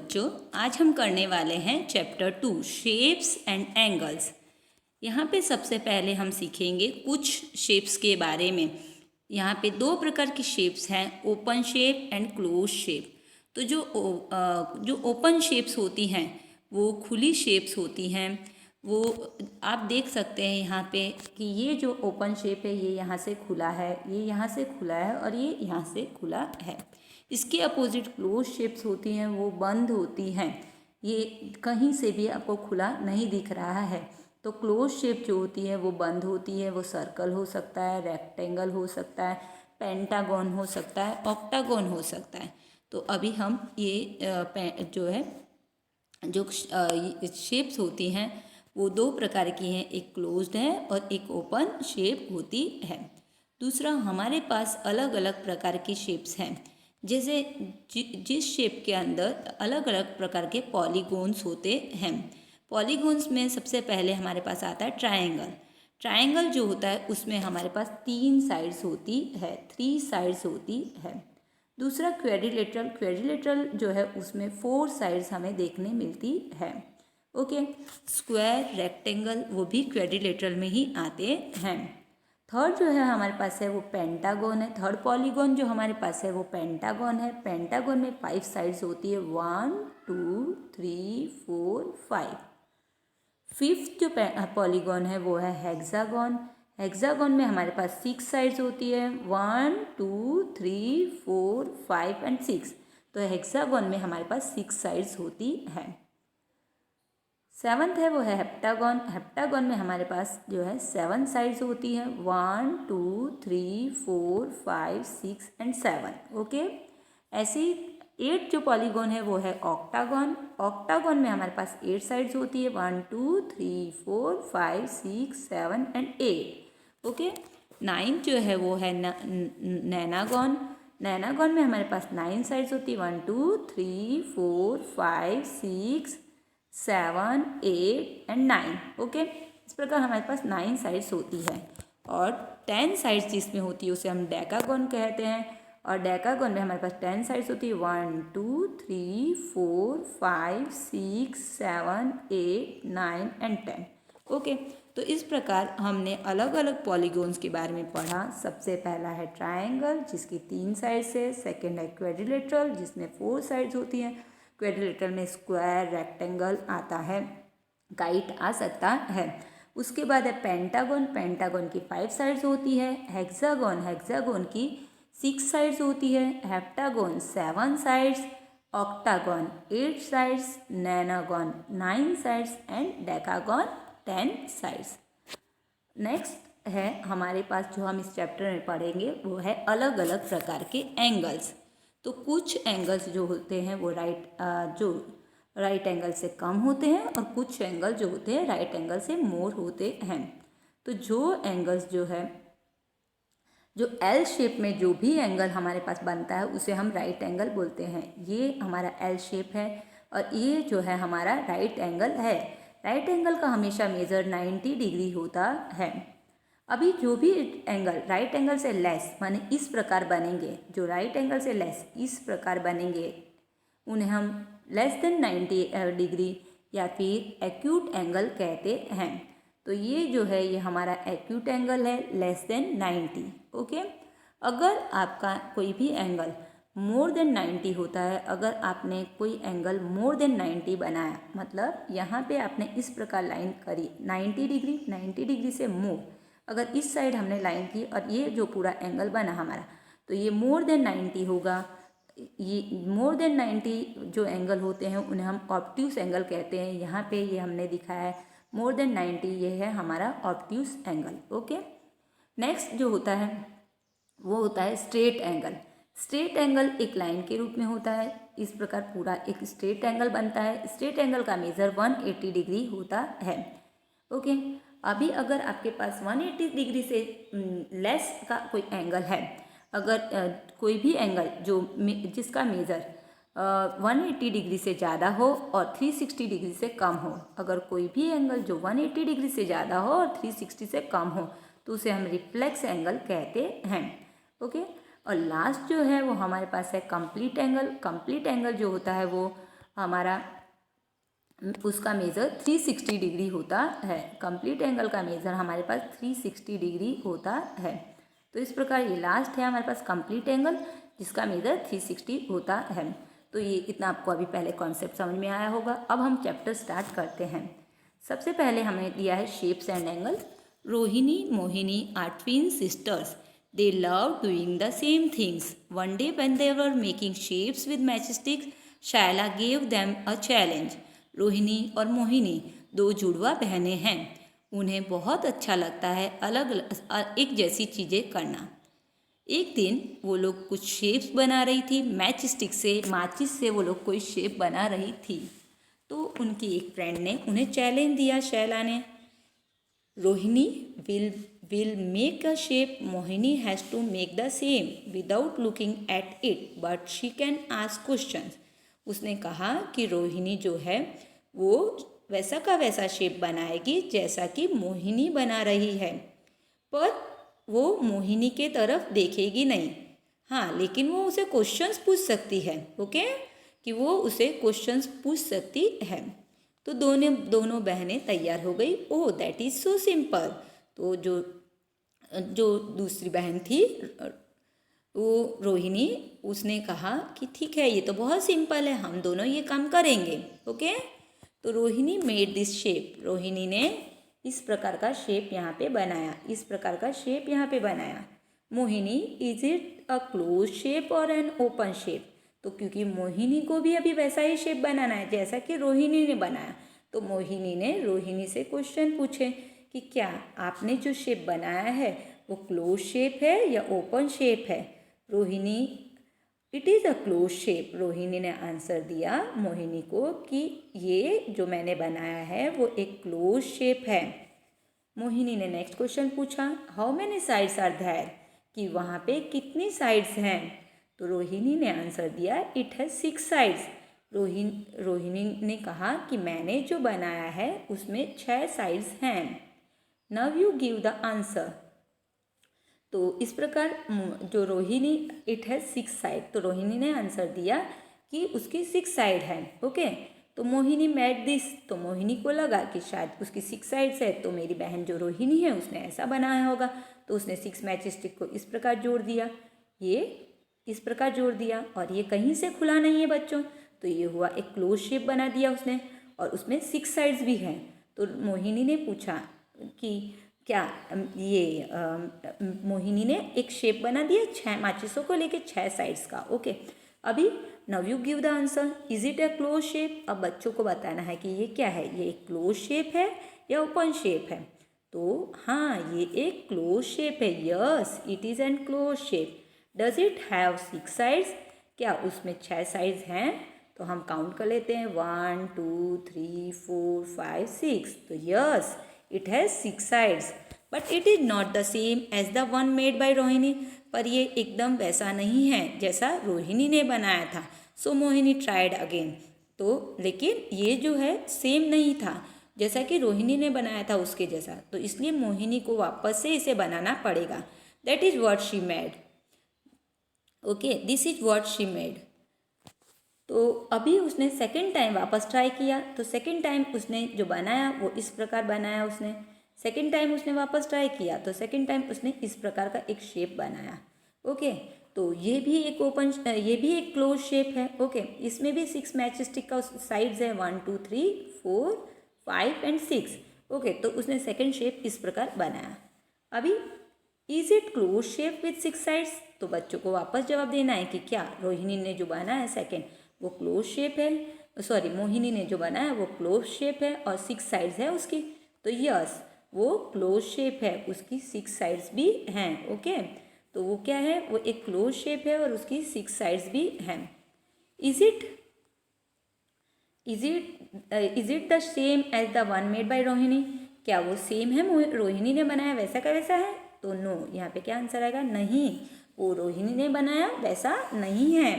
बच्चों, आज हम करने वाले हैं चैप्टर 2 शेप्स एंड एंगल्स। यहाँ पे सबसे पहले हम सीखेंगे कुछ शेप्स के बारे में। यहाँ पे दो प्रकार की शेप्स हैं, open shape and close shape. तो जो ओपन शेप्स होती हैं वो खुली शेप्स होती हैं। वो आप देख सकते हैं यहाँ पे कि ये जो ओपन शेप है ये यहाँ से खुला है, ये यहाँ से खुला है और ये यहाँ से खुला है। इसके अपोजिट क्लोज शेप्स होती हैं, वो बंद होती हैं। ये कहीं से भी आपको खुला नहीं दिख रहा है। तो क्लोज शेप जो होती है वो बंद होती है। वो सर्कल हो सकता है, रेक्टेंगल हो सकता है, पेंटागन हो सकता है, ऑक्टागन हो सकता है। तो अभी हम ये जो है जो शेप्स होती हैं वो दो प्रकार की हैं, एक क्लोज्ड है और एक ओपन शेप होती है। दूसरा, हमारे पास अलग अलग प्रकार की शेप्स हैं। जैसे जिस शेप के अंदर अलग अलग प्रकार के पॉलीगोन्स होते हैं। पॉलीगोन्स में सबसे पहले हमारे पास आता है ट्रायंगल। ट्रायंगल जो होता है उसमें हमारे पास 3 साइड्स होती है, 3 साइड्स होती है। दूसरा क्वेड्रिलेटरल, क्वेड्रिलेटरल जो है उसमें 4 साइड्स हमें देखने मिलती है। ओके, स्क्वायर, रेक्टेंगल वो भी क्वेड्रिलेटरल में ही आते हैं। थर्ड जो है हमारे पास है वो पेंटागन है। थर्ड पॉलीगॉन जो हमारे पास है वो पेंटागन है। पेंटागन में 5 साइड्स होती है, 1 2 3 4 5। फिफ्थ जो पॉलीगॉन है वो है हेक्सागन। हेक्सागन में हमारे पास 6 साइड्स होती है, 1 2 3 4 5 एंड 6। तो हेक्सागन में हमारे पास 6 साइड्स होती है। सेवन्थ है वो है हेप्टागन। हेप्टागन में हमारे पास जो है 7 साइड्स होती हैं, 1 2 3 4 5 6 एंड 7। ओके, ऐसे ही 8 जो पॉलीगॉन है वो है ऑक्टागन। ऑक्टागन में हमारे पास 8 साइड्स होती है, 1 2 3 4 5 6 7 एंड 8। ओके, 9 जो है वो है नैनागन। नैनागन में हमारे पास 9 साइड्स होती है, 1 2 3 4 5 6 7 8 एंड 9। ओके, इस प्रकार हमारे पास 9 साइड्स होती है। और 10 साइड्स जिसमें होती है उसे हम डेकागन कहते हैं। और डेकागन में हमारे पास 10 साइड्स होती है, 1 2 3 4 5 6 7 8 9 एंड 10। ओके, तो इस प्रकार हमने अलग अलग पॉलीगॉन्स के बारे में पढ़ा। सबसे पहला है ट्रायंगल जिसकी 3 साइड्स है। सेकेंड है क्वेड्रिलेटरल जिसमें 4 साइड्स होती हैं। क्वेड्रिलेटरल में स्क्वायर, रेक्टेंगल आता है, काइट आ सकता है। उसके बाद है पेंटागन। पेंटागन की 5 साइड्स होती है। हेक्सागन, हेक्सागन की 6 साइड्स होती है। Heptagon 7 sides, octagon 8 sides, nonagon 9 sides and decagon 10 sides. Next है हमारे पास जो हम इस चैप्टर में पढ़ेंगे वो है अलग अलग प्रकार के एंगल्स। तो कुछ एंगल्स जो होते हैं वो राइट एंगल से कम होते हैं और कुछ एंगल जो होते हैं राइट एंगल से मोर होते हैं। तो जो एंगल्स जो एल शेप में जो भी एंगल हमारे पास बनता है उसे हम राइट एंगल बोलते हैं। ये हमारा एल शेप है और ये जो है हमारा राइट एंगल है। राइट एंगल का हमेशा मेजर 90 डिग्री होता है। अभी जो भी एंगल राइट एंगल से लेस माने इस प्रकार बनेंगे, जो राइट एंगल से लेस इस प्रकार बनेंगे उन्हें हम लेस देन 90 डिग्री या फिर एक्यूट एंगल कहते हैं। तो ये जो है ये हमारा एक्यूट एंगल है, लेस देन 90। ओके, अगर आपका कोई भी एंगल मोर देन 90 होता है, अगर आपने कोई एंगल मोर देन 90 बनाया, मतलब यहाँ पे आपने इस प्रकार लाइन करी 90 डिग्री, 90 डिग्री से मोर, अगर इस साइड हमने लाइन की और ये जो पूरा एंगल बना हमारा, तो ये मोर देन 90 होगा। ये मोर देन 90 जो एंगल होते हैं उन्हें हम ऑब्ट्यूस एंगल कहते हैं। यहाँ पे ये हमने दिखाया है मोर देन 90, ये है हमारा ऑब्ट्यूस एंगल। ओके, नेक्स्ट जो होता है वो होता है स्ट्रेट एंगल। स्ट्रेट एंगल एक लाइन के रूप में होता है। इस प्रकार पूरा एक स्ट्रेट एंगल बनता है। स्ट्रेट एंगल का मेजर 180 डिग्री होता है। ओके, अभी अगर आपके पास 180 डिग्री से लेस का कोई एंगल है, अगर कोई भी एंगल जिसका मेजर 180 डिग्री से ज़्यादा हो और 360 डिग्री से कम हो, अगर कोई भी एंगल जो 180 डिग्री से ज़्यादा हो और 360 से कम हो तो उसे हम रिफ्लेक्स एंगल कहते हैं। ओके, और लास्ट जो है वो हमारे पास है कंप्लीट एंगल। कंप्लीट एंगल जो होता है वो हमारा उसका मेज़र 360 डिग्री होता है। कंप्लीट एंगल का मेज़र हमारे पास 360 डिग्री होता है। तो इस प्रकार ये लास्ट है हमारे पास कंप्लीट एंगल, जिसका मेज़र 360 होता है। तो ये इतना आपको अभी पहले कॉन्सेप्ट समझ में आया होगा। अब हम चैप्टर स्टार्ट करते हैं। सबसे पहले हमें दिया है shapes and angle. Rohini Mohini are twin sisters. They loved doing the same things. One day when they were making shapes with matchsticks, Shaila gave them a challenge. Rohini और मोहिनी दो जुड़वा बहनें हैं। उन्हें बहुत अच्छा लगता है अलग एक जैसी चीज़ें करना। एक दिन वो लोग कुछ शेप्स बना रही थी मैच स्टिक से, माचिस से वो लोग कोई शेप बना रही थी। तो उनकी एक फ्रेंड ने उन्हें चैलेंज दिया, शैला ने। Rohini will make a shape. Mohini has to make the same without looking at it, but she can ask questions. उसने कहा कि रोहिणी जो है वो वैसा का वैसा शेप बनाएगी जैसा कि मोहिनी बना रही है, पर वो मोहिनी के तरफ देखेगी नहीं। हाँ, लेकिन वो उसे क्वेश्चंस पूछ सकती है। ओके, कि वो उसे क्वेश्चंस पूछ सकती है। तो दोनों बहनें तैयार हो गई। Oh that is so simple. तो जो दूसरी बहन थी वो रोहिणी, उसने कहा कि ठीक है, ये तो बहुत सिंपल है, हम दोनों ये काम करेंगे। ओके, तो Rohini made this shape. Rohini ने इस प्रकार का शेप यहाँ पे बनाया, इस प्रकार का शेप यहाँ पे बनाया। Mohini, is it a close shape और एन ओपन शेप? तो क्योंकि मोहिनी को भी अभी वैसा ही शेप बनाना है जैसा कि रोहिणी ने बनाया, तो मोहिनी ने रोहिणी से क्वेश्चन पूछे कि क्या आपने जो शेप बनाया है वो क्लोज शेप है या ओपन शेप है? Rohini, it is a close shape. Rohini ने आंसर दिया मोहिनी को कि ये जो मैंने बनाया है वो एक क्लोज शेप है। मोहिनी ने नेक्स्ट क्वेश्चन पूछा, how many sides are there? कि वहाँ पे कितनी साइड्स हैं? तो रोहिणी ने आंसर दिया, इट हैज़ 6 साइड्स। रोहिणी ने कहा कि मैंने जो बनाया है उसमें 6 साइड्स हैं। Now you give the answer. तो इस प्रकार जो रोहिणी, इट हैज़ 6 साइड, तो रोहिणी ने आंसर दिया कि उसकी 6 साइड है। ओके, तो मोहिनी मेड दिस, तो मोहिनी को लगा कि शायद उसकी 6 साइड्स है, तो मेरी बहन जो रोहिणी है उसने ऐसा बनाया होगा। तो उसने 6 मैच स्टिक को इस प्रकार जोड़ दिया, ये इस प्रकार जोड़ दिया, और ये कहीं से खुला नहीं है बच्चों। तो ये हुआ एक क्लोज शेप बना दिया उसने, और उसमें 6 साइड्स भी हैं। तो मोहिनी ने पूछा कि क्या ये मोहिनी ने एक शेप बना दिया 6 माचिसों को लेके 6 साइड्स का। ओके, अभी now you give the answer, is it A close shape? अब बच्चों को बताना है कि ये क्या है, ये एक क्लोज शेप है या ओपन शेप है। तो हाँ, ये एक क्लोज शेप है। Yes, it is an close shape. Does it have 6 sides? क्या उसमें 6 साइड्स हैं? तो हम काउंट कर लेते हैं, 1 2 3 4 5 6। तो yes, it has 6 sides, but it is not the same as the one made by Rohini. पर ये एकदम वैसा नहीं है जैसा रोहिणी ने बनाया था। सो मोहिनी ट्राइड अगेन। तो लेकिन ये जो है सेम नहीं था जैसा कि रोहिणी ने बनाया था उसके जैसा, तो इसलिए मोहिनी को वापस से इसे बनाना पड़ेगा। That is what she made. Okay, this is what she made. तो अभी उसने सेकेंड टाइम वापस ट्राई किया, तो सेकेंड टाइम उसने जो बनाया वो इस प्रकार बनाया। उसने सेकेंड टाइम उसने वापस ट्राई किया, तो सेकेंड टाइम उसने इस प्रकार का एक शेप बनाया। ओके, तो ये भी एक ये भी एक क्लोज शेप है। ओके, इसमें भी 6 मैच स्टिक का साइड्स है, 1 2 3 4 5 एंड 6। ओके, तो उसने सेकेंड शेप इस प्रकार बनाया। अभी is it close shape with 6 sides? तो बच्चों को वापस जवाब देना है कि क्या रोहिणी ने जो बनाया है सेकेंड वो क्लोज शेप है, सॉरी मोहिनी ने जो बनाया वो क्लोज शेप है और 6 साइड्स है उसकी। तो यस, वो क्लोज शेप है, उसकी 6 साइड्स भी हैं। ओके, तो वो क्या है, वो एक क्लोज शेप है और उसकी 6 साइड्स भी हैं। Is it the same as the one made by Rohini? क्या वो सेम है रोहिणी ने बनाया वैसा का वैसा है? तो नो, यहाँ पे क्या आंसर आएगा, नहीं, वो रोहिणी ने बनाया वैसा नहीं है।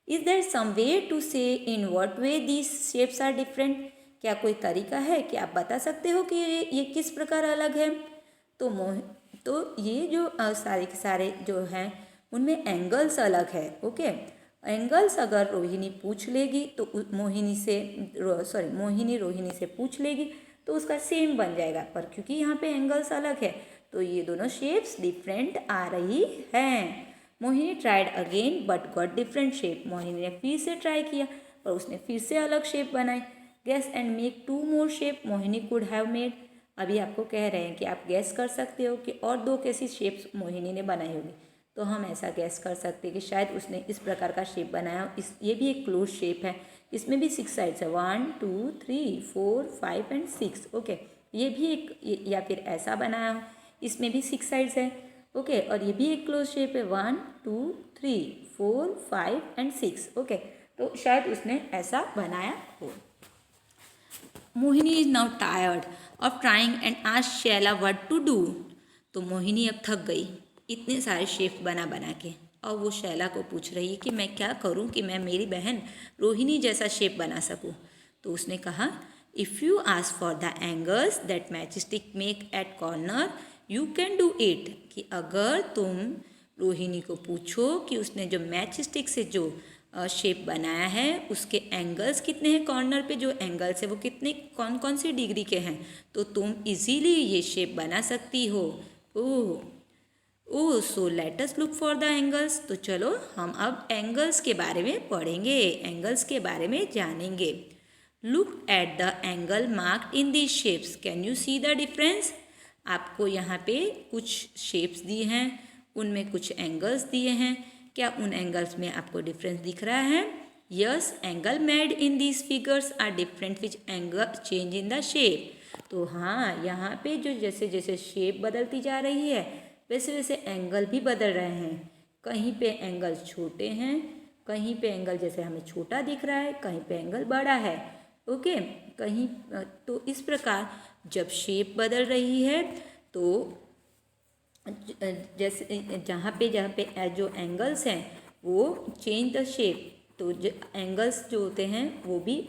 Is there some way to say in what way these shapes are different? क्या कोई तरीका है कि आप बता सकते हो कि ये किस प्रकार अलग है? तो ये जो सारे के सारे जो हैं उनमें एंगल्स अलग है। ओके, एंगल्स अगर रोहिणी पूछ लेगी तो मोहिनी रोहिणी से पूछ लेगी तो उसका सेम बन जाएगा, पर क्योंकि यहाँ पे एंगल्स अलग है तो ये दोनों शेप्स डिफरेंट आ रही हैं। Mohini tried again but got different shape. Mohini ने फिर से ट्राई किया पर उसने फिर से अलग शेप बनाई। Guess and make 2 more shape Mohini could have made. अभी आपको कह रहे हैं कि आप गैस कर सकते हो कि और 2 कैसी शेप्स मोहिनी ने बनाई होगी। तो हम ऐसा गैस कर सकते हैं कि शायद उसने इस प्रकार का शेप बनाया हो। ये भी एक क्लोज शेप है, इसमें भी 6 साइड्स है, 1 2 3 4 5 एंड 6। ओके, ये भी एक, या फिर ऐसा बनाया हो, इसमें भी 6 साइड्स है। ओके, और ये भी एक क्लोज शेप है, 1 2 3 4 5 एंड 6। ओके, तो शायद उसने ऐसा बनाया हो। Mohini is now tired of trying and asked Shaila what to do. तो मोहिनी अब थक गई इतने सारे शेप बना बना के, और वो शैला को पूछ रही है कि मैं क्या करूं कि मैं मेरी बहन रोहिणी जैसा शेप बना सकूं। तो उसने कहा, if you ask for the angles that matchstick make at corner you can do it. कि अगर तुम रोहिणी को पूछो कि उसने जो मैच स्टिक से जो शेप बनाया है उसके एंगल्स कितने हैं, कॉर्नर पे जो एंगल्स है वो कितने कौन कौन सी डिग्री के हैं, तो तुम इजीली ये शेप बना सकती हो। Oh so let us look for the angles. तो चलो हम अब एंगल्स के बारे में पढ़ेंगे, एंगल्स के बारे में जानेंगे। Look at the angle marked in these shapes, can you see the difference. आपको यहाँ पे कुछ शेप्स दिए हैं, उनमें कुछ एंगल्स दिए हैं, क्या उन एंगल्स में आपको डिफरेंस दिख रहा है? Yes, angle made in these figures are different which angle change in the shape. तो हाँ, यहाँ पे जो जैसे जैसे शेप बदलती जा रही है वैसे वैसे एंगल भी बदल रहे हैं। कहीं पे एंगल छोटे हैं, कहीं पे एंगल जैसे हमें छोटा दिख रहा है, कहीं पे एंगल बड़ा है। ओके, कहीं तो इस प्रकार जब शेप बदल रही है तो जैसे जहाँ पे जो एंगल्स हैं वो चेंज द शेप, तो जो एंगल्स जो होते हैं वो भी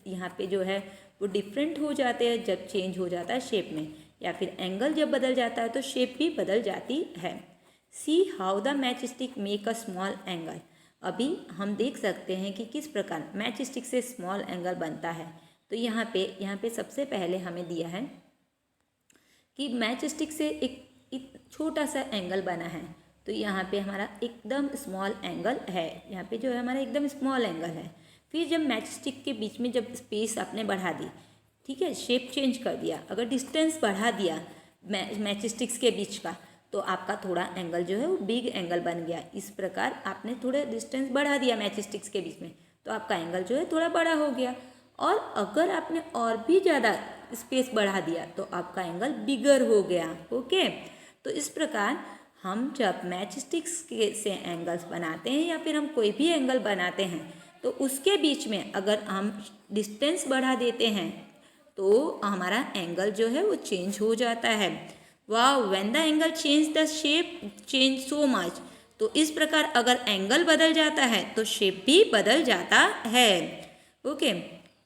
यहाँ पे जो है वो डिफरेंट हो जाते हैं जब चेंज हो जाता है शेप में, या फिर एंगल जब बदल जाता है तो शेप भी बदल जाती है। See how the match stick make a small angle. अभी हम देख सकते हैं कि किस प्रकार मैच स्टिक से स्मॉल एंगल बनता है। तो यहाँ पे सबसे पहले हमें दिया है कि मैच स्टिक से एक छोटा सा एंगल बना है। तो यहाँ पे हमारा एकदम स्मॉल एंगल है, यहाँ पे जो है हमारा एकदम स्मॉल एंगल है। फिर जब मैच स्टिक के बीच में जब स्पेस आपने बढ़ा दी, ठीक है, शेप चेंज कर दिया, अगर डिस्टेंस बढ़ा दिया मैच स्टिक्स के बीच का, तो आपका थोड़ा एंगल जो है वो बिग एंगल बन गया। इस प्रकार आपने थोड़ा डिस्टेंस बढ़ा दिया मैच स्टिक्स के बीच में तो आपका एंगल जो है थोड़ा बड़ा हो गया। और अगर आपने और भी ज़्यादा स्पेस बढ़ा दिया तो आपका एंगल बिगर हो गया। ओके, तो इस प्रकार हम जब मैच स्टिक्स से एंगल्स बनाते हैं या फिर हम कोई भी एंगल बनाते हैं तो उसके बीच में अगर हम डिस्टेंस बढ़ा देते हैं तो हमारा एंगल जो है वो चेंज हो जाता है। Wow, when the angle change the shape change so much. तो इस प्रकार अगर एंगल बदल जाता है तो शेप भी बदल जाता है। Okay,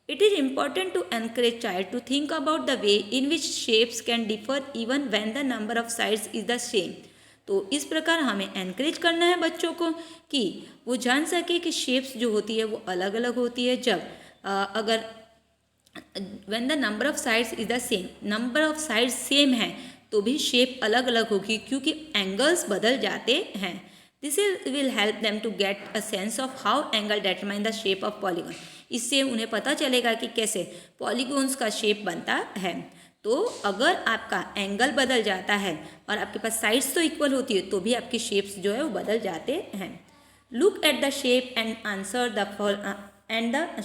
It is important to encourage child to think about the way in which shapes can differ even when the number of sides is the same. तो इस प्रकार हमें encourage करना है बच्चों को कि वो जान सके कि shapes जो होती है वो अलग अलग होती है। जब अगर when the number of sides is the same, number of sides same है तो भी shape अलग अलग होगी क्योंकि angles बदल जाते हैं। This will help them to get a sense of how angle determine the shape of polygon. इससे उन्हें पता चलेगा कि कैसे पॉलीगॉन्स का शेप बनता है। तो अगर आपका एंगल बदल जाता है और आपके पास साइड्स तो इक्वल होती है तो भी आपकी शेप्स जो है वो बदल जाते हैं। Look at the shape and answer the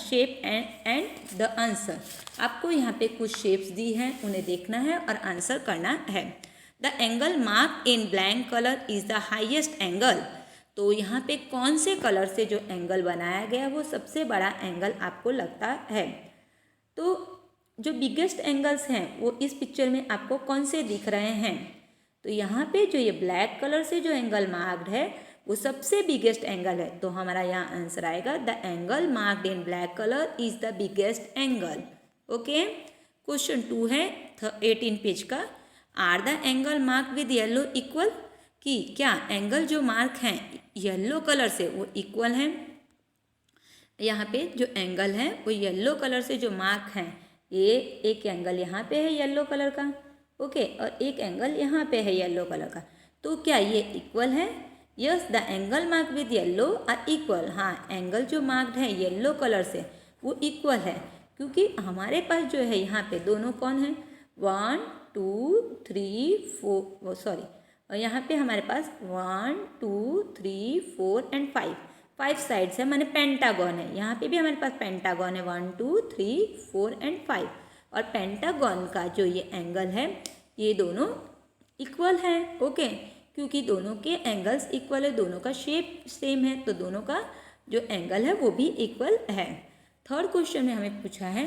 shape and the answer. आपको यहाँ पे कुछ शेप्स दी हैं, उन्हें देखना है और आंसर करना है। The angle mark in blank colour is the highest angle. तो यहाँ पे कौन से कलर से जो एंगल बनाया गया वो सबसे बड़ा एंगल आपको लगता है। तो जो बिगेस्ट एंगल्स हैं वो इस पिक्चर में आपको कौन से दिख रहे हैं। तो यहाँ पे जो ये ब्लैक कलर से जो एंगल मार्क्ड है वो सबसे बिगेस्ट एंगल है। तो हमारा यहाँ आंसर आएगा the angle marked in black colour is the biggest angle. Okay, question 2 है 18 पेज का। Are the angle marked with yellow equal. कि क्या एंगल जो मार्क हैं येलो कलर से वो इक्वल हैं। यहाँ पे जो एंगल है वो येलो कलर से जो मार्क हैं, ये एक एंगल यहाँ पे है येलो कलर का, ओके, और एक एंगल यहाँ पे है येलो कलर का, तो क्या ये इक्वल है? Yes, the angle mark with yellow are equal. हाँ, एंगल जो मार्क्ड है येलो कलर से वो इक्वल है, क्योंकि हमारे पास जो है यहाँ पे दोनों कौन है, 1 2 3 4, सॉरी, और यहाँ पे हमारे पास 1 2 3 4 एंड 5 साइड्स है, माने पेंटागन है। यहाँ पे भी हमारे पास पेंटागन है, 1 2 3 4 एंड 5, और पेंटागन का जो ये एंगल है ये दोनों इक्वल है, ओके, क्योंकि दोनों के एंगल्स इक्वल है, दोनों का शेप सेम है, तो दोनों का जो एंगल है वो भी इक्वल है। थर्ड क्वेश्चन में हमें पूछा है,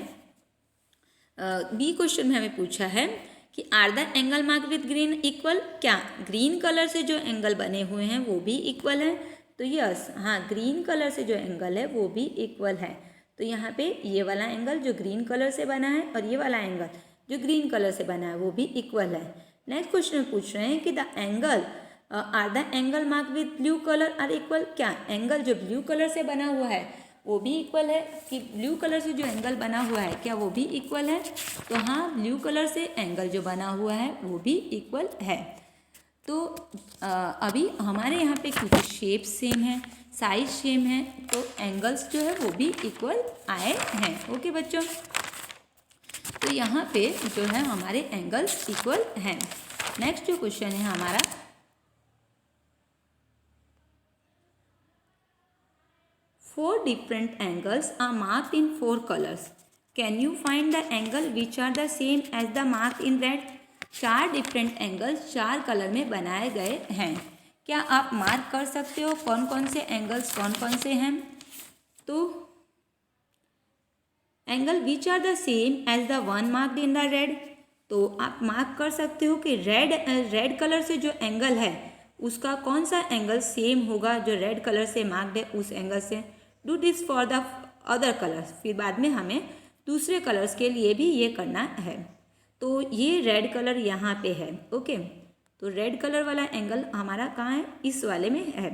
बी क्वेश्चन में हमें पूछा है कि are the angle mark with green equal. क्या ग्रीन कलर से जो एंगल बने हुए हैं वो भी इक्वल है? तो यस, हाँ, ग्रीन कलर से जो एंगल है वो भी इक्वल है। तो यहाँ पे ये वाला एंगल जो ग्रीन कलर से बना है और ये वाला एंगल जो ग्रीन कलर से बना है वो भी इक्वल है। नेक्स्ट क्वेश्चन में पूछ रहे हैं कि the angle are the angle mark with blue colour are equal. क्या एंगल जो ब्लू कलर से बना हुआ है वो भी इक्वल है? कि ब्लू कलर से जो एंगल बना हुआ है क्या वो भी इक्वल है? तो हाँ, ब्लू कलर से एंगल जो बना हुआ है वो भी इक्वल है। तो अभी हमारे यहाँ पे क्योंकि शेप सेम है, साइज सेम है, तो एंगल्स जो है वो भी इक्वल आए हैं, ओके बच्चों। तो यहाँ पे जो है हमारे एंगल्स इक्वल हैं। नेक्स्ट जो क्वेश्चन है हमारा, 4 different angles are marked in 4 colors. Can you find the angle which are the same as the mark in red? 4 different angles 4 colour में बनाए गए हैं। क्या आप मार्क कर सकते हो कौन कौन से एंगल्स कौन कौन से हैं? तो angle which are the same as the one marked in the red. तो आप मार्क कर सकते हो कि रेड कलर से जो एंगल है उसका कौन सा एंगल सेम होगा जो रेड कलर से मार्क्ड है उस एंगल से। Do this for the other colours, फिर बाद में हमें दूसरे कलर्स के लिए भी ये करना है। तो ये रेड कलर यहाँ पे है, ओके, तो रेड कलर वाला एंगल हमारा कहाँ है, इस वाले में है।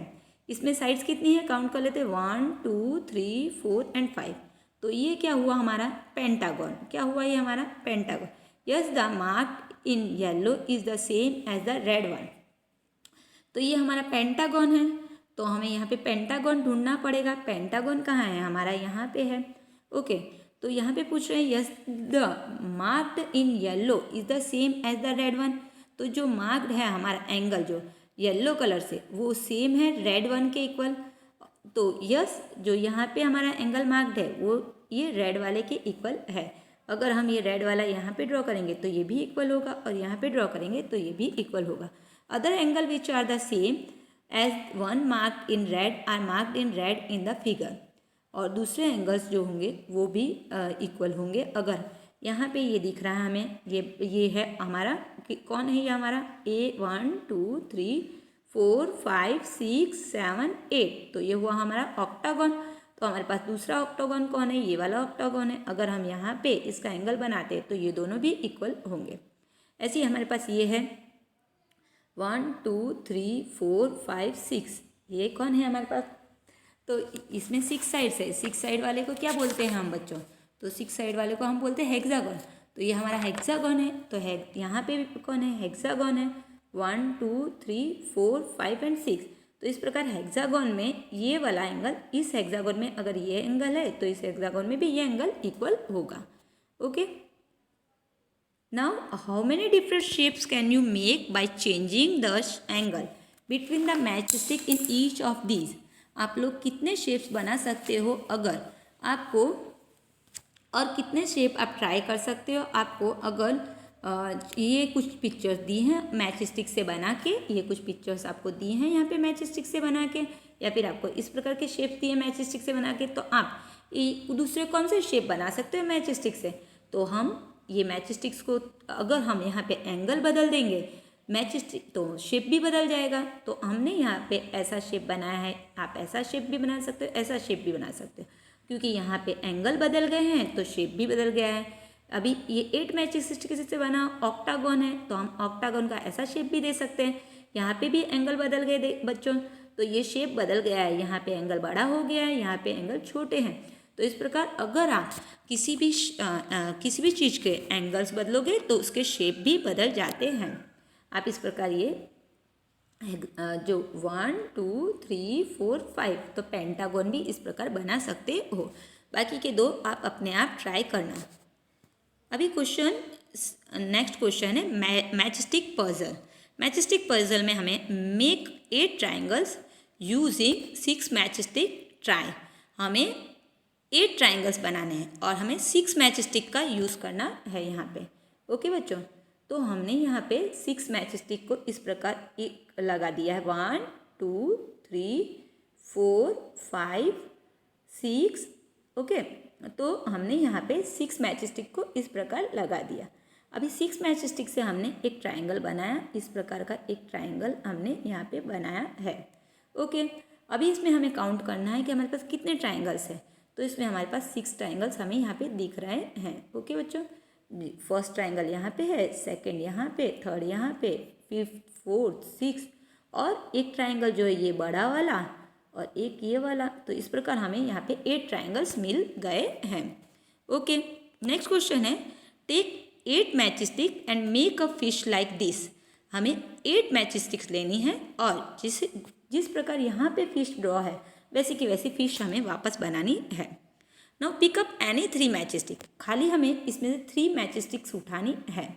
इसमें साइड्स कितनी है, काउंट कर लेते हैं, 1 2 3 4 एंड 5। तो ये क्या हुआ हमारा पेंटागन। क्या हुआ ये हमारा pentagon. Yes, the mark in yellow is the same as the red one. तो ये हमारा पेंटागन है, तो हमें यहाँ पे पेंटागन ढूंढना पड़ेगा। पेंटागन कहाँ है, हमारा यहाँ पे है, ओके। तो यहाँ पे पूछ रहे हैं yes the marked in yellow is the same as the red one. तो जो मार्क्ड है हमारा एंगल जो येलो कलर से वो सेम है रेड वन के इक्वल। तो यस, जो यहाँ पे हमारा एंगल मार्क्ड है वो ये रेड वाले के इक्वल है। अगर हम ये रेड वाला यहाँ पे ड्रॉ करेंगे तो ये भी इक्वल होगा, और यहाँ पे ड्रॉ करेंगे तो ये भी इक्वल होगा। Other angle which are the same as one marked in red are marked in red in the figure. और दूसरे एंगल्स जो होंगे वो भी इक्वल होंगे। अगर यहाँ पे ये दिख रहा है हमें, ये है हमारा कि कौन है ये हमारा A1 2 3 4 5 6 7 8। तो ये हुआ हमारा ऑक्टागन। तो हमारे पास दूसरा ऑक्टागन कौन है, ये वाला ऑक्टागन है। अगर हम यहाँ पे इसका एंगल बनाते हैं तो ये दोनों भी इक्वल होंगे। ऐसे ही हमारे पास ये है 1 2 3 4 5 6, ये कौन है हमारे पास। तो इसमें 6 साइड्स है, 6 साइड वाले को क्या बोलते हैं हम बच्चों, तो 6 साइड वाले को हम बोलते हैं हेक्सागन। तो ये हमारा हेक्सागन है। तो यहाँ पे भी कौन है, हेक्सागन है, 1 2 3 4 5 एंड 6। तो इस प्रकार हेक्सागन में ये वाला एंगल, इस हेक्सागन में अगर ये एंगल है तो इस हेक्सागन में भी ये एंगल इक्वल होगा, okay. Now, how many different shapes can you make by changing the angle between the matchstick in each of these? आप लोग कितने शेप्स बना सकते हो अगर आपको, और कितने शेप आप ट्राई कर सकते हो आपको अगर ये कुछ पिक्चर्स दी हैं मैच स्टिक से बना के, ये कुछ पिक्चर्स आपको दी हैं यहाँ पे मैच स्टिक से बना के, या फिर आपको इस प्रकार के शेप दिए मैच स्टिक से बना के, तो आप दूसरे कौन से शेप बना सकते हो मैच स्टिक से। तो हम ये मैच स्टिक्स को अगर हम यहाँ पे एंगल बदल देंगे मैच स्टिक तो शेप भी बदल जाएगा। तो हमने यहाँ पे ऐसा शेप बनाया है, आप ऐसा शेप भी बना सकते हो, ऐसा शेप भी बना सकते हो, क्योंकि यहाँ पे एंगल बदल गए हैं तो शेप भी बदल गया है। अभी ये 8 मैच स्टिक से बना ऑक्टागन है, तो हम ऑक्टागन का ऐसा शेप भी दे सकते हैं, यहाँ पे भी एंगल बदल गए बच्चों, तो ये शेप बदल गया है, यहाँ पे एंगल बड़ा हो गया है, यहाँ पे एंगल छोटे हैं। तो इस प्रकार अगर आप किसी भी चीज़ के एंगल्स बदलोगे तो उसके शेप भी बदल जाते हैं। आप इस प्रकार ये जो 1 2 3 4 5 तो पेंटागन भी इस प्रकार बना सकते हो। बाकी के दो आप अपने आप ट्राई करना। अभी नेक्स्ट क्वेश्चन है मैचस्टिक पजल। मैचस्टिक पजल में हमें make 8 triangles using 6 matchstick try. हमें 8 ट्राइंगल्स बनाने हैं और हमें 6 मैचस्टिक का यूज़ करना है यहाँ पे। ओके बच्चों, तो हमने यहाँ पे 6 मैचस्टिक को इस प्रकार एक लगा दिया है, 1 2 3 4 5 6। ओके, तो हमने यहाँ पे 6 मैचस्टिक को इस प्रकार लगा दिया। अभी 6 मैचस्टिक से हमने एक ट्राइंगल बनाया, इस प्रकार का एक ट्राइंगल हमने यहाँ पे बनाया है। ओके, अभी इसमें हमें काउंट करना है कि हमारे पास कितने ट्राइंगल्स हैं। तो इसमें हमारे पास 6 ट्राइंगल्स हमें यहाँ पे दिख रहे हैं। ओके बच्चों, फर्स्ट ट्राइंगल यहाँ पे है, सेकंड यहाँ पे, थर्ड यहाँ पे, फिफ्थ, फोर्थ, सिक्स और एक ट्राइंगल जो है ये बड़ा वाला और एक ये वाला। तो इस प्रकार हमें यहाँ पे 8 ट्राइंगल्स मिल गए हैं। ओके, नेक्स्ट क्वेश्चन है take 8 matchstick and make a fish like this. हमें 8 मैचस्टिक्स लेनी है और जिस प्रकार यहाँ पे फिश ड्रॉ है वैसी की वैसी फिश हमें वापस बनानी है। Now pick up any 3 matchstick. खाली हमें इसमें से 3 मैचस्टिक्स उठानी है।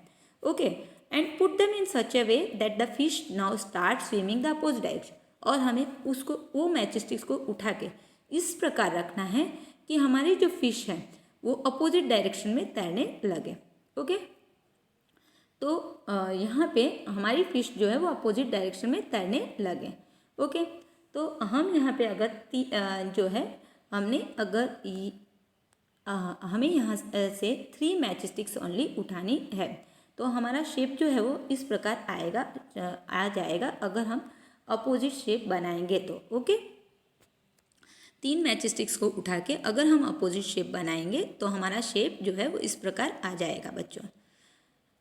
Okay, and put them in such a way that the fish now start swimming the opposite direction. और हमें वो मैचस्टिक्स को उठा के इस प्रकार रखना है कि हमारी जो फिश है वो अपोजिट डायरेक्शन में तैरने लगे। ओके, तो यहाँ पे हमारी फिश जो है वो अपोजिट डायरेक्शन में तैरने लगे। ओके, तो हम यहाँ पे अगर हमें यहाँ से 3 मैचस्टिक्स ओनली उठानी है, तो हमारा शेप जो है वो इस प्रकार आ जाएगा अगर हम अपोजिट शेप बनाएंगे तो। ओके, 3 मैचस्टिक्स को उठा के अगर हम अपोजिट शेप बनाएंगे तो हमारा शेप जो है वो इस प्रकार आ जाएगा बच्चों।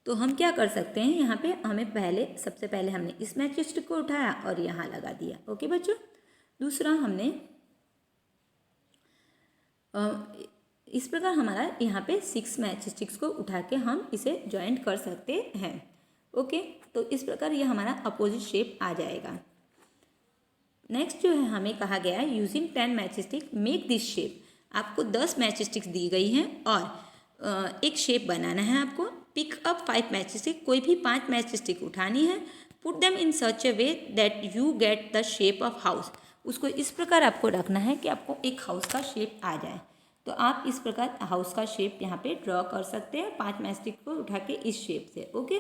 तो हम क्या कर सकते हैं, यहाँ पे सबसे पहले हमने इस मैचस्टिक को उठाया और यहाँ लगा दिया। ओके बच्चों, दूसरा हमने इस प्रकार हमारा यहाँ पे 6 मैचस्टिक्स को उठा के हम इसे जॉइंट कर सकते हैं। ओके, तो इस प्रकार ये हमारा अपोजिट शेप आ जाएगा। नेक्स्ट जो है हमें कहा गया है using 10 matchstick make this shape. आपको 10 मैचस्टिक्स दी गई हैं और एक शेप बनाना है आपको। पिक अप 5 मैचस्टिक, कोई भी 5 मैचस्टिक उठानी है। Put them in such a way that you get the shape of house. उसको इस प्रकार आपको रखना है कि आपको एक हाउस का शेप आ जाए। तो आप इस प्रकार हाउस का शेप यहाँ पे ड्रॉ कर सकते हैं 5 मैचस्टिक को उठा के इस शेप से। Okay,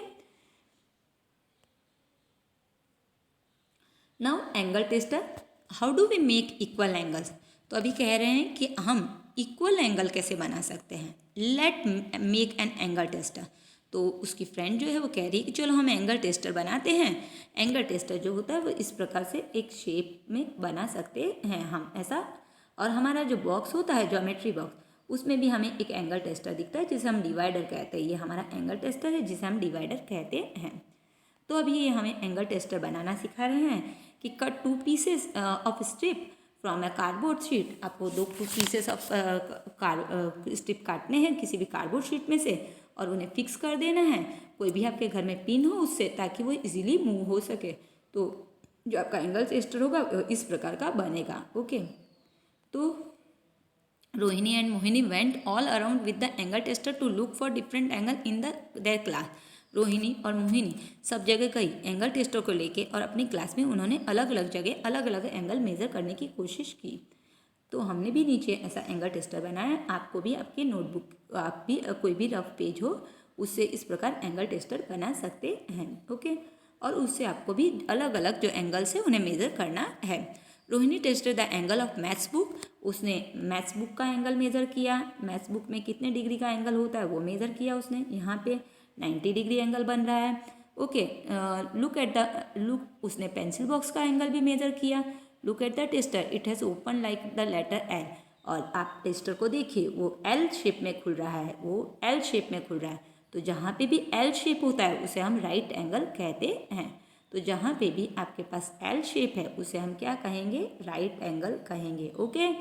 now angle tester, how do we make equal angles. तो अभी कह रहे हैं कि हम इक्वल एंगल कैसे बना सकते हैं। Let make an angle tester. तो उसकी फ्रेंड जो है वो कह रही है कि चलो हम एंगल टेस्टर बनाते हैं। एंगल टेस्टर जो होता है वो इस प्रकार से एक शेप में बना सकते हैं हम ऐसा। और हमारा जो बॉक्स होता है ज्योमेट्री बॉक्स, उसमें भी हमें एक एंगल टेस्टर दिखता है जिसे हम डिवाइडर कहते हैं। ये हमारा एंगल टेस्टर है जिसे हम डिवाइडर कहते हैं। तो अभी ये हमें एंगल टेस्टर बनाना सिखा रहे हैं कि cut 2 pieces of strip from a cardboard sheet. आपको 2 पीसेस ऑफ स्ट्रिप काटने हैं किसी भी कार्डबोर्ड शीट में से और उन्हें फिक्स कर देना है कोई भी आपके घर में पिन हो उससे, ताकि वो इजीली मूव हो सके। तो जो आपका एंगल टेस्टर होगा इस प्रकार का बनेगा। ओके, तो Rohini and Mohini went all around with the angle tester to look for different angle in their class. Rohini और मोहिनी सब जगह गई एंगल टेस्टर को लेके और अपनी क्लास में उन्होंने अलग अलग जगह अलग अलग एंगल मेज़र करने की कोशिश की। तो हमने भी नीचे ऐसा एंगल टेस्टर बनाया। आपको भी आपकी नोटबुक आप भी कोई भी रफ पेज हो उससे इस प्रकार एंगल टेस्टर बना सकते हैं। ओके, और उससे आपको भी अलग अलग जो एंगल्स है उन्हें मेज़र करना है। Rohini tested the angle of maths book. उसने मैथ्स बुक का एंगल मेज़र किया। मैथ्स बुक में कितने डिग्री का एंगल होता है वो मेज़र किया उसने। यहाँ पे 90 डिग्री एंगल बन रहा है। ओके, लुक उसने पेंसिल बॉक्स का एंगल भी मेज़र किया। Look at the tester, it has open like the letter L. और आप टेस्टर को देखिए वो एल शेप में खुल रहा है, वो एल शेप में खुल रहा है। तो जहाँ पे भी एल शेप होता है उसे हम राइट एंगल कहते हैं। तो जहाँ पे भी आपके पास एल शेप है उसे हम क्या कहेंगे, राइट एंगल कहेंगे। ओके,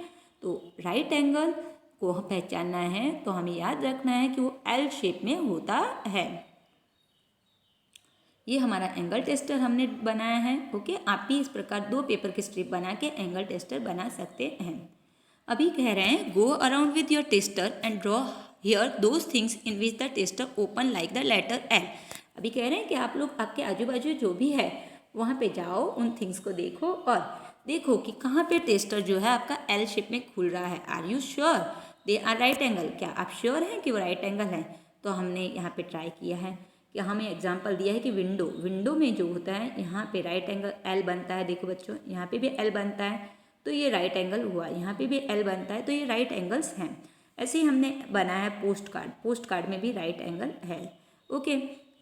तो राइट एंगल को पहचानना है तो हमें याद रखना है कि वो एल शेप में होता है। ये हमारा एंगल टेस्टर हमने बनाया है। ओके, आप भी इस प्रकार 2 पेपर के स्ट्रिप बना के एंगल टेस्टर बना सकते हैं। अभी कह रहे हैं go around with your tester and draw here those things in which the tester open like the letter L. अभी कह रहे हैं कि आप लोग आपके आजू बाजू जो भी है वहाँ पे जाओ, उन थिंग्स को देखो और देखो कि कहाँ पे टेस्टर जो है आपका एल शेप में खुल रहा है। Are you sure they are right angle? क्या आप श्योर हैं कि वो राइट एंगल है? तो हमने यहाँ पे ट्राई किया है कि हमें एग्जांपल दिया है कि विंडो में जो होता है यहाँ पे राइट एंगल एल बनता है। देखो बच्चों, यहाँ पे भी एल बनता है तो ये राइट एंगल हुआ, यहाँ पे भी एल बनता है तो ये राइट एंगल्स हैं। ऐसे ही हमने बनाया है पोस्ट कार्ड में भी राइट एंगल है। ओके,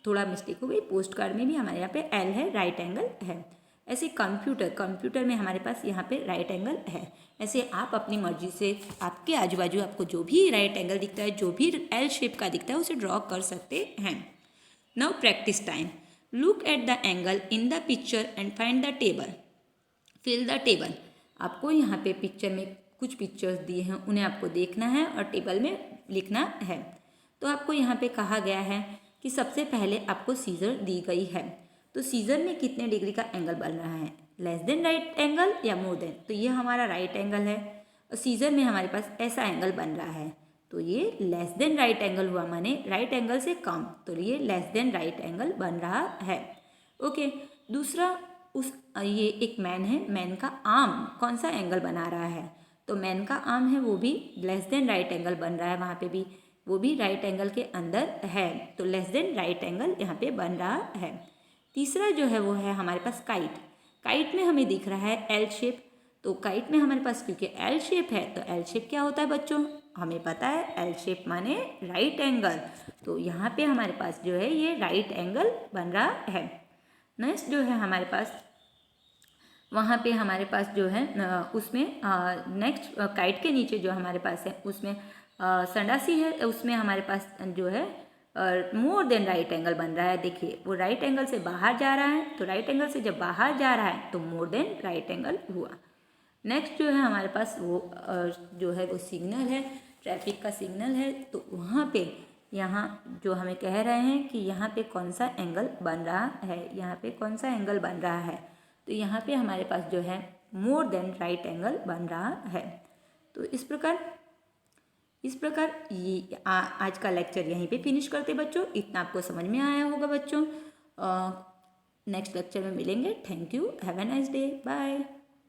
थोड़ा मिस्टेक हो गई, पोस्ट कार्ड में भी हमारे यहाँ पे एल है, राइट एंगल है। ऐसे कंप्यूटर में हमारे पास यहाँ पे राइट एंगल है। ऐसे आप अपनी मर्जी से आपके आजू बाजू आपको जो भी राइट एंगल दिखता है, जो भी एल शेप का दिखता है उसे ड्रॉ कर सकते हैं। Now practice time. Look at the angle in the picture and find the table, fill the table. आपको यहाँ पे पिक्चर में कुछ पिक्चर्स दिए हैं, उन्हें आपको देखना है और टेबल में लिखना है। तो आपको यहाँ पे कहा गया है कि सबसे पहले आपको सीजर दी गई है, तो सीजर में कितने डिग्री का एंगल बन रहा है, लेस देन राइट एंगल या मोर देन? तो ये हमारा राइट एंगल है और सीजर में हमारे पास ऐसा एंगल बन रहा है तो ये लेस देन राइट एंगल हुआ, माने राइट एंगल से कम, तो ये लेस देन राइट एंगल बन रहा है। ओके, दूसरा ये एक मैन है, मैन का आर्म कौन सा एंगल बना रहा है? तो मैन का आर्म है वो भी लेस देन राइट एंगल बन रहा है, वहाँ पे भी वो भी राइट एंगल के अंदर है, तो लेस देन राइट एंगल यहाँ पे बन रहा है। तीसरा जो है वो है हमारे पास काइट में हमें दिख रहा है एल शेप, तो काइट में हमारे पास क्योंकि एल शेप है तो एल शेप क्या होता है बच्चों, हमें पता है एल शेप माने राइट एंगल, तो यहाँ पे हमारे पास जो है ये राइट एंगल बन रहा है। नेक्स्ट जो है हमारे पास वहाँ पे हमारे पास जो है उसमें नेक्स्ट काइट के नीचे जो हमारे पास है उसमें संडासी है, उसमें हमारे पास जो है मोर देन राइट एंगल बन रहा है। देखिए वो राइट एंगल से बाहर जा रहा है, तो राइट एंगल से जब बाहर जा रहा है तो मोर देन राइट एंगल हुआ। नेक्स्ट जो है हमारे पास वो जो है वो सिग्नल है, ट्रैफिक का सिग्नल है, तो वहाँ पे यहाँ जो हमें कह रहे हैं कि यहाँ पे कौन सा एंगल बन रहा है, यहाँ पे कौन सा एंगल बन रहा है, तो यहाँ पे हमारे पास जो है मोर देन राइट एंगल बन रहा है। तो इस प्रकार ये आज का लेक्चर यहीं पे फिनिश करते बच्चों। इतना आपको समझ में आया होगा बच्चों। नेक्स्ट लेक्चर में मिलेंगे। Thank you, have a nice day, bye.